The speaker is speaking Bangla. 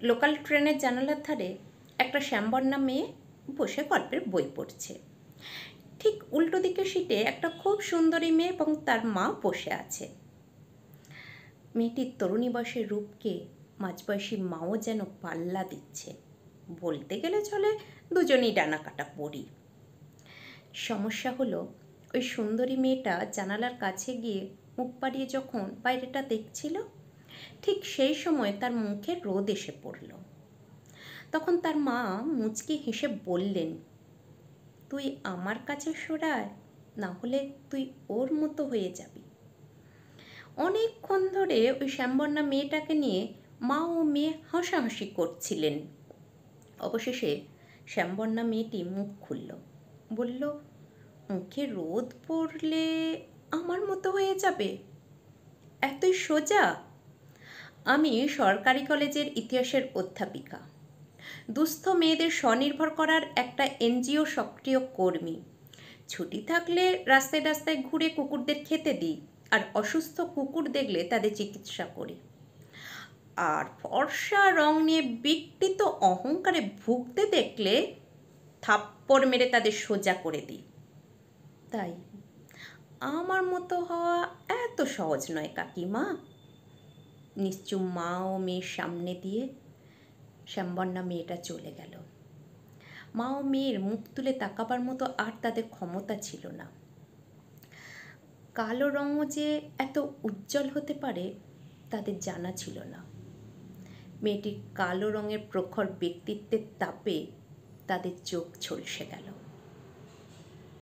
লোকাল ট্রেনের জানালার ধারে একটা শ্যামবর্ণা মেয়ে বসে গল্পের বই পড়ছে। ঠিক উল্টো দিকের সিটে একটা খুব সুন্দরী মেয়ে এবং তার মা বসে আছে। মেয়েটির তরুণী বয়সের রূপকে মাঝবয়সী মাও যেন পাল্লা দিচ্ছে। বলতে গেলে চলে দুজনেই ডানা কাটা পড়ি। সমস্যা হলো, ওই সুন্দরী মেয়েটা জানালার কাছে গিয়ে মুখ বাড়িয়ে যখন বাইরেটা দেখছিল, ঠিক সেই সময় তার মুখে রোদ এসে পড়ল। তখন তার মা মুচকি হেসে বললেন, তুই আমার কাছে সরায়, না হলে তুই ওর মতো হয়ে যাবি। অনেকক্ষণ ধরে ওই শ্যামবর্ণা মেয়েটাকে নিয়ে মা ও মেয়ে হাসাহাসি করছিলেন। অবশেষে শ্যামবর্ণা মেয়েটি মুখ খুলল, বলল, মুখে রোদ পড়লে আমার মতো হয়ে যাবে? এতই সোজা? আমি সরকারি কলেজের ইতিহাসের অধ্যাপিকা, দুস্থ মেয়েদের স্বনির্ভর করার একটা এনজিও সক্রিয় কর্মী। ছুটি থাকলে রাস্তায় রাস্তায় ঘুরে কুকুরদের খেতে দিই, আর অসুস্থ কুকুর দেখলে তাদের চিকিৎসা করি। আর ফর্সা রং নিয়ে বিকৃত অহংকারে ভুগতে দেখলে থাপ্পড় মেরে তাদের সোজা করে দিই। তাই আমার মতো হওয়া এত সহজ নয় কাকিমা। নিশ্চুপ মা ও মেয়ের সামনে দিয়ে শ্যামবর্ণা মেয়েটা চলে গেল। মা ও মেয়ের মুখ তুলে তাকাবার মতো আর তাদের ক্ষমতা ছিল না। কালো রঙও যে এত উজ্জ্বল হতে পারে তাদের জানা ছিল না। মেয়েটির কালো রঙের প্রখর ব্যক্তিত্বের তাপে তাদের চোখ ঝলসে গেল।